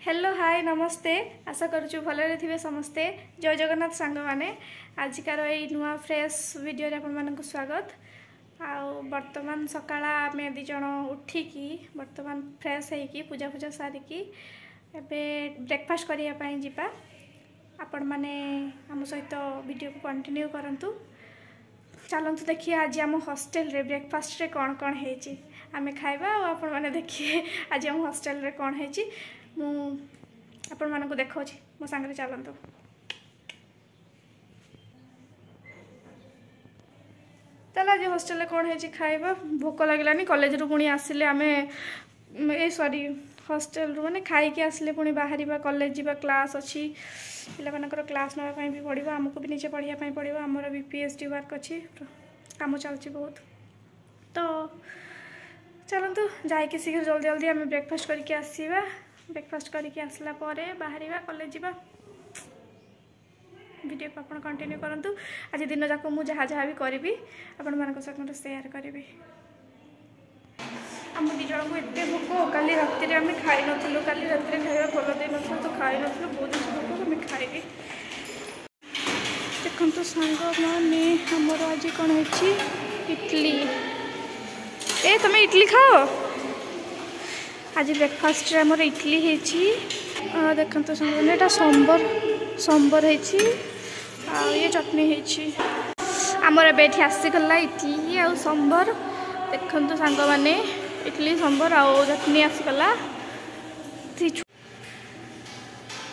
Hello hi नमस्ते आशा करूँ भलरे थे समस्ते जय जगन्नाथ सांग मैंने आजिकार ये नुआ फ्रेश वीडियो आपण स्वागत वर्तमान सकाला आम दिज उठिकी वर्तमान फ्रेश होगी पूजा पूजा सारिकी एवं ब्रेकफास्ट करने जावा आपण मैंने आम सहित वीडियो को कंटिन्यू करंतु चलतु देखिए आज आम हॉस्टल रे ब्रेकफास्ट रे कौन कौन है आम खाइबा और आपण मैंने देखिए आज आम हॉस्टल रे कौन है आपण मानक देखा मो सांगे चलतु चल आज हॉस्टल कौन है खाइबा भोक लगलानी कॉलेज रू पुणी आसिले आम ए सॉरी हॉस्टल रू माने खाई आसिले पुणी बाहर कॉलेज जावा क्लास अच्छी पिला क्लास नापी भी पड़ो आमको भी निजे पढ़ाई पड़ो आमर भी पीएचडी वर्क अच्छी काम चलती बहुत तो चलतु जाकि शीघ्र जल्दी जल्दी आम ब्रेकफास्ट करके आसवा ब्रेकफास्ट करके आसला बाहर कॉलेज जावा वीडियो को आप कंटिन्यू करंतु आज दिन जाक मुझे जहाँ जहाँ भी करी आपण मान सहित सेयार करी आम दी जन को एत भोक काली राति आम खाई नु काली राति खाଇବା भल दे न तो खाई नु बहुत भोक आम खाइबी देखु सांग मैंने आमर आज कौन है इडली ए तुम इडली खाओ आज ब्रेकफास्ट आमर इडली है देखो सांग मैंने संबर संबर है ये चटनी है आमर एवं आसीगला इडली आ संबर देखु सांग मैंने इडली संबर आ चटनी आसीगला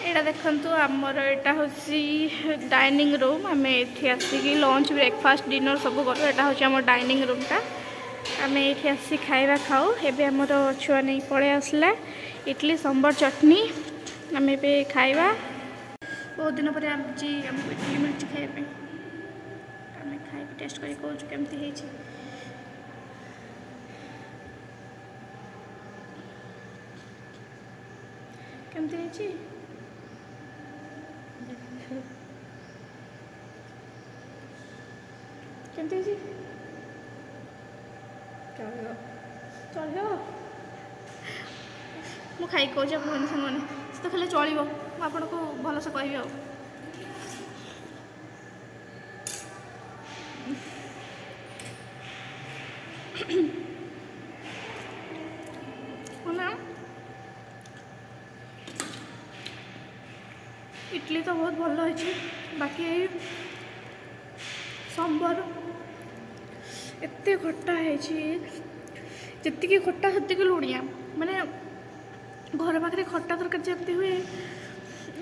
यहाँ देखु आमर यहाँ हूँ डाइनिंग रूम आम ये आसिक लंच ब्रेकफास्ट डिनर सब करूँ यहाँ हूँ आम डाइनिंग रूमटा आम ये आसी खाଇବା खाऊ एवं आमर छुआ नहीं पड़े आसला इडली संबर चटनी आम ए खाଇବା बहुत दिन पर आज आमको इडली मिली खायापी आम खाई टेस्ट कर कहूँ केमती है केमती है केमती है चलो मु खाई कौच सांग तो खाली चलो आपन को भलसे कहि इडली तो बहुत भल है बाकी संबर एत खट्टा है जी खट्टा से लुणिया माने घर पाखे खट्टा तरकारी जमी हुए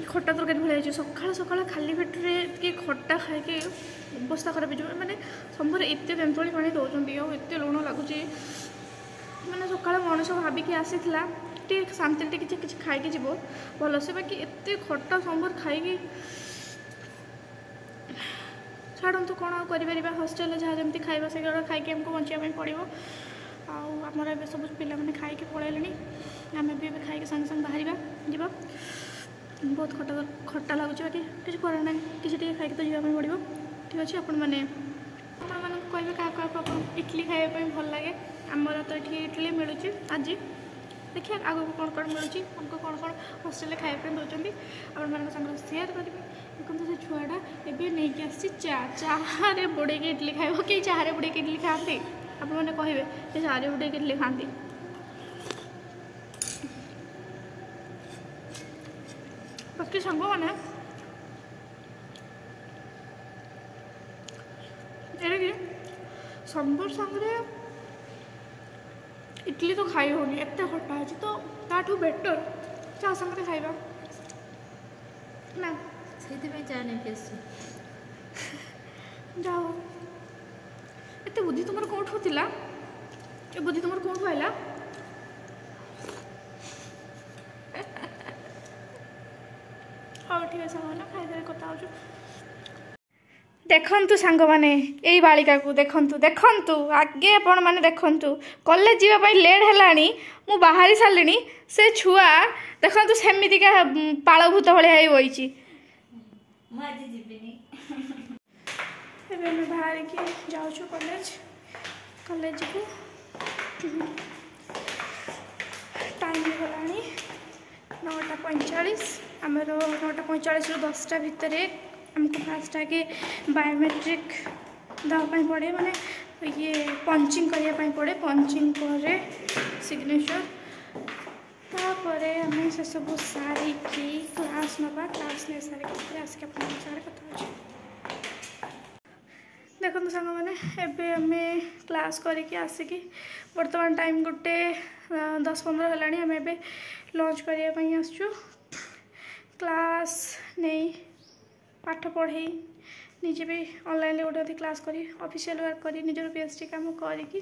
खट्टा तरकारी भाई सका सका खाली पेटे कि खट्टा खाई अवस्था खराब हो मैंने संबर एत तेंतुली पानी दौरान एत लुण लगुच मैंने सका मनीष भाविकी आसी शांति किसी खाई जीव भलसे बाकी एत खट्टा संबर खाई छाड़ू कौन कर हॉस्टेल जहाँ जमी खाଇବା से खाई आमको बचाई पड़ो आमर ए सब पिला मैंने खाई पलैले आम भी खाई सागे सागे बाहर जा बहुत खट्टा खट्टा लगुच बाकी किसी करना किसी खाई तो जावाई पड़ो ठीक अच्छे आपण मैंने कहे क्या इडली खावाई भल लगे आमर तो ये इडली मिलूँ आज देखिए आगे कौन कौन मिलूँ हमको कौन कौन हॉस्टेल खावाई दौरान आपण सागर सेयार करेंगे देखो से छुआटा एवं नहीं आसी चाहे बुड़े इडली खाइब कि चाहे बुड़े इडली खाती आप मैंने कहे चारे बुड़े इडली खाती बाकी सांग मैंने कि संबर सांगे इडली तो खाई होनी एत खट्टा है तो ताठू बेटर चा सांगे खाइबा ना से चा नहीं जाओ एत बुद्धि तुम कौटू थिला ए बुद्धि तुम कौटू आइला हाँ ठीक है सामान खाई कथा हो देखु सांग मैंने यही बालिका को देखु देखु आगे आपण मैंने देखु कॉलेज जावाई लेट है मु बाहरी सारे से छुआ देखु सेमतिका पालभूत भाई बही बाहर की जाऊँ कॉलेज कॉलेज को टाइम गलानी 9:45 आमर 9:45 ରୁ 10टा भितर आमको फास्ट आगे बायोमेट्रिक देवाई पड़े माने ये पंचिंग करने पड़े पंचिंग पर सिग्नेचर तापर आम से सब सारिकी क्लास नवा क्लास नहीं सारिक आसिक कथा देखो सांग मैंने एबे आम क्लास करके आसिकी बर्तमान टाइम गोटे 10-15 है आम ए लंच करने आसचु क्लास नहीं पाठ पढ़े निजे भी ऑनलाइन गोटे क्लास करी ऑफिशियल वर्क करी निजर पीएचडी काम करके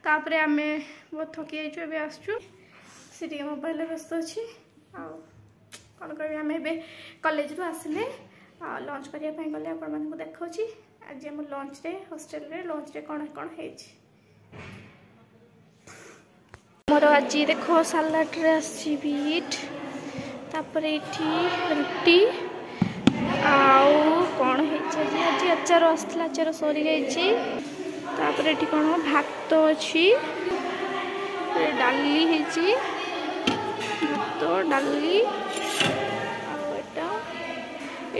तापर आम बहुत थकी जाइए एवं आसचु सी मोबाइल व्यस्त अच्छी कौन कह आम ए कॉलेज रू आसिले लंच करने गले आपण मानक देखा आज आम लंच रे हॉस्टल रे लंच रे कौन कौन मोर आज देखो सालाड रे आसी बीट तापर एठी रुटी आउ कौन है आज अचार आसला अचार सरी जाइए तापर एठी कौन भात अच्छी डाली है भात डाली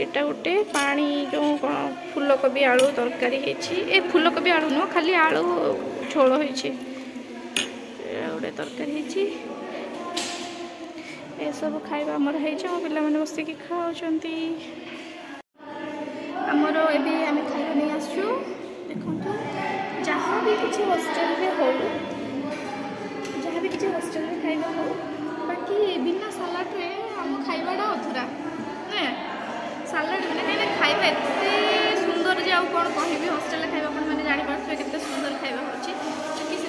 एटा गोटे पानी जो कौन फूलकोबी आलू तरकारी है फूलकोबी आलू नुह खाली आलू झोल हो गोटे तरकारी है सब खाଇବା आमर है पे बसिक खाऊँच आमर एबे आम खाଇବା नहीं आसचु देखो जहाँ भी किसी हॉस्टल में हो जहाँ भी किसी हॉस्टल में खाଇବା हो बाकी बिना सालाड रे आम खाइबाटा अधूरा ना सालाड मैंने कहीं खाଇବା एते सुंदर जे आउ कौन कहबी हॉस्टल में खाଇବା मैंने जापारे केते सुंदर खाଇବା होची कि से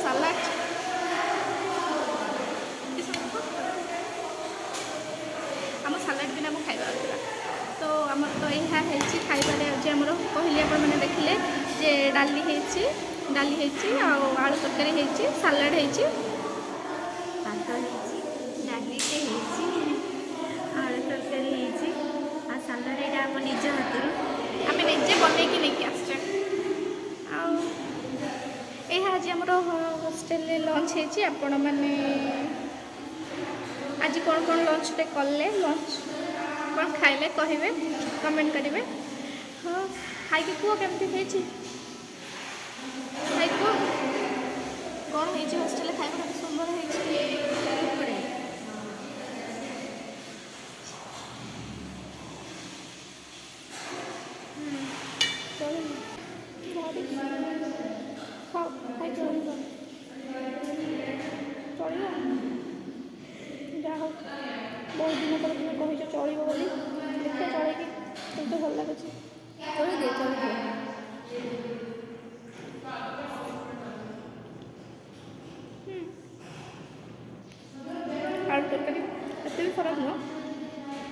सालाड आम सालाड बिना आम खाଇବା अधूरा तो आमर तो यहाँ खाइबारे आज आमर कहली मैंने देखिले जे डाली आलू तरकारी सालाड डालीटे आलू तरकारी सालाड यहाँ आम निज हाथ आम निजे बनईकी नहीं आस आज आम हॉस्टेल लंच आपण मैंने आज कौन कौन लंच कले लंच कौन खाइले कहे कमेंट करेंगे हाँ खाई कह केमती खाई कह कौन है हॉस्टेल खाଇବା सुंदर है बहुत दिन पर तुम कह चलो बोली देखिए चलैकी तो भल लगे आलू तरकारी एत भी खराब नुह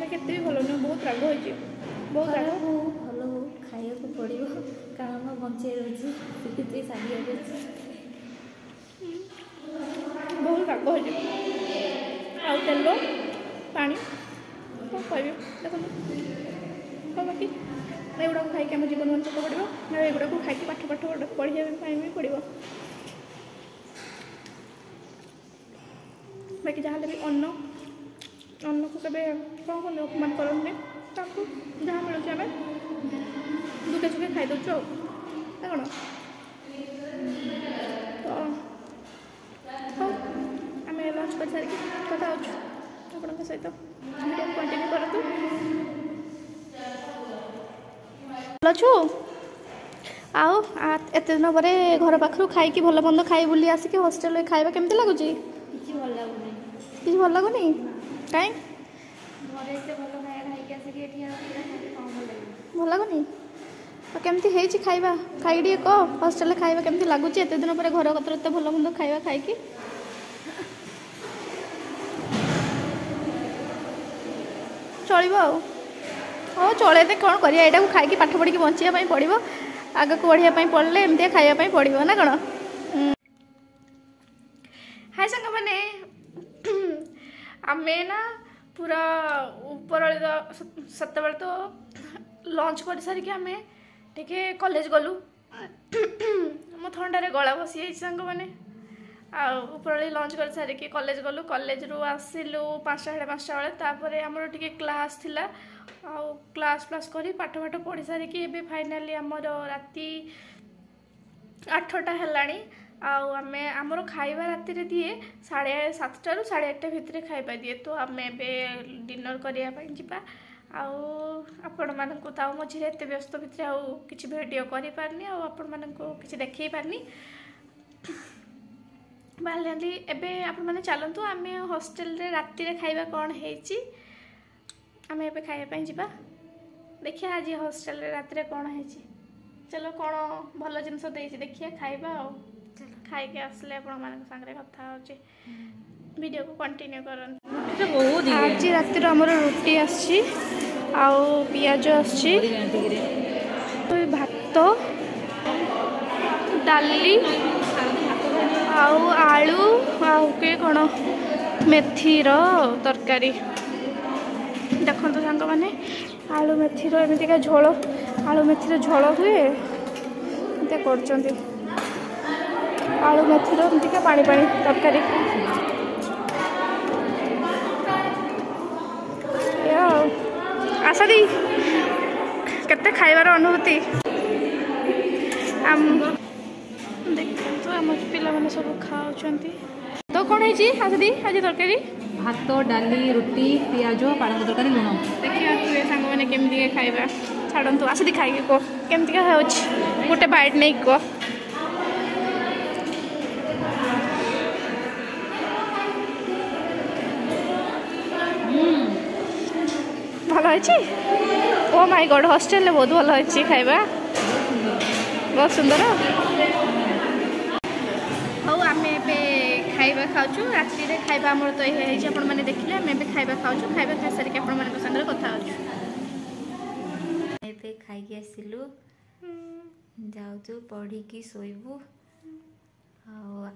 केते भी भल नुह बहुत राग हो बहुत राग भल हो खाइबा पड़ो कारण बचे रही सारी बहुत राग हो आउ तेल पानी कौन कह देखो बाकी एगुड़ा खाई आम जीवन बंचक पड़ो एगुड़ा खाई पाठ पढ़ाई भी पड़ो बाकी जहाँ भी अन्न को कभी कौन कौन अपमान करते जहाँ मिलूँ आम दुखे सुखे खाई दौचु कौन तो हाँ आम लंच कर सारिकी कथा आपण सहित वीडियो कंटिन्यू करतु भल छु आउ एत दिन पर घर पाखु खाई भल मंद खाई बुली आसिक हॉस्टेल खाଇବା केमती लगुच किसी भल लगुनि कहीं भल लगुनि तो केमती है खाଇବା खाई टे कह हॉस्टेल खाଇବା केमती लगुच एत दिन पर घर कतर एत भल मंद खाଇବା खाई चलो हाँ चलते कौन कर यहाँ खाई पाठ पढ़ी बचाई पड़ो आग को बढ़िया पड़े एमती खायापी पड़ो ना कौन हाय सांग मैंने आमे ना पूरा ऊपर सत बेले तो लंच कर सारिक आम टे कॉलेज गलु मो थंडारे गला बसी सांग मैंने उपरली लंच कर सारिकी कॉलेज गलु कॉलेज रु आसिलु 5 साढ़े 5 बेले तापर आमर टिके क्लास थिला आउ क्लास प्लास करी पाठ पाठ पढ़ी सारिकी एबे फाइनली आमर राति 8टा हेलाणी आमे आमर खाइबा राति रे दिए 7:30 रु 8:30 भितर खाइबा दिए तो आमे एबे डिनर करिया पई जिबा आपण मानक मझे एत व्यस्त भितर आउ किसी वीडियो करि पारनी आपण मानक किसी देखै पारनी बाली एबे आपण माने चलंतु आमे हॉस्टल रे राति रे खाइबा कोन हेची आमे एबे खाइबा पई जिबा देखिया आज हॉस्टल रे राति रे कोन हेची चलो कोन भलो जिंस देछि देखिया खाइबा चलो खाइ के आसले आपण मानक संगे कथा होचे वीडियो को कंटिन्यू करन आज राति रो हमर रोटी आछि आउ पियाज आछि भात डाली आउ आलू आउ के कौन मेथीर तरकारी देखो सांग मैंने आलू मेथीर एमतीका झोल आलू मेथीर झोल हुए एमती कर आलू मेथीर एमतीका पानी पानी तरकारी आशा दी केते खाइबार अनुभूति देखो आम पिला मैंने सब खाऊँ तो कौन है आज दी आज तरकारी भात डाली रोटी पियाज पालक तरकारी लुण देखिए सांग मैंने केमती खाइबा छाड़ू आस दी खाई कह केमती खाऊँ गोटे बाइट नहीं कह भल है ओ माय गॉड हॉस्टेल बहुत भल है खाइबा बहुत सुंदर हौ आमे एबे खाइबा खाऊँ राति रे खाइबा हमर तो ये आपण माने देखिले आमे एबे खाइबा खाऊँ खाइबा खाइ सारी आपण माने संगे कथा होछु एबे खाइ के आसिलु जाउछु पढ़ी की सोइबु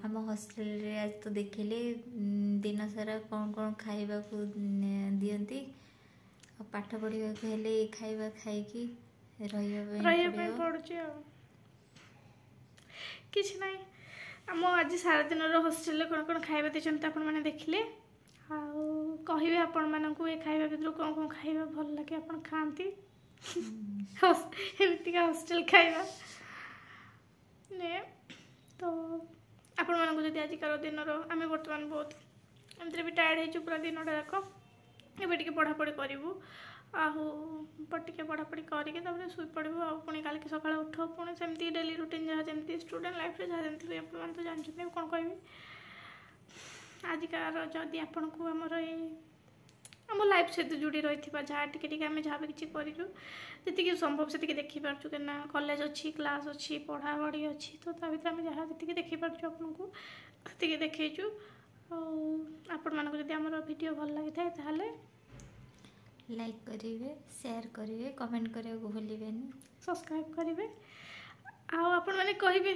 आम हॉस्टेल रे आज तो देखिले दिन सारा कौन कौन खाइबा को दियंती पाठ पढ़ा हेले खाइबा खाइकी रही पड़ुची किछ नहीं आम आज सारा दिन हॉस्टेल कौन कौन खाइबा देछन आपण माने देखिले कहबे आपण मानकू ए खाइबा भितर कौन कौन खाइबा भल लगे आपण खांती एमती का हॉस्टेल खाइबा ने तो आपण मानकू जदि आज कार दिन आम बर्तमान बहुत एमती भी टायर्ड हो पूरा दिन जाक एबे टिके पढ़ापढ़ी करूँ टिके पढ़ापढ़ी करके शुई पड़ू पुणी काल सकाल उठ पुणी सेमती डेली रूटीन जहाँ जमी स्टूडेंट लाइफ जहाँ जमी आप तो जानते कौन कह आजिकार जदि आपण को आमर आम लाइफ सहित जोड़ी रही जहाँ टी आम जहाँ भी किसी करूँ जी संभव से देखी पार्छु कि कॉलेज अच्छी क्लास अच्छी पढ़ापढ़ी अच्छी तो भर आम जहाँ जी देखी पार्छु आपन को देखु आपण मानक जदि आमर वीडियो भल लगी था ताहले लाइक करेंगे शेयर करेंगे कमेंट करने को भूलिबेनी सब्सक्राइब करेंगे आपण माने कहिबे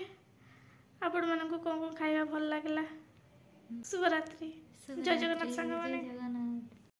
आपण मानक कौन कौन खाइबा भल लागला शुभ रात्रि जय जगन्नाथ संग माने।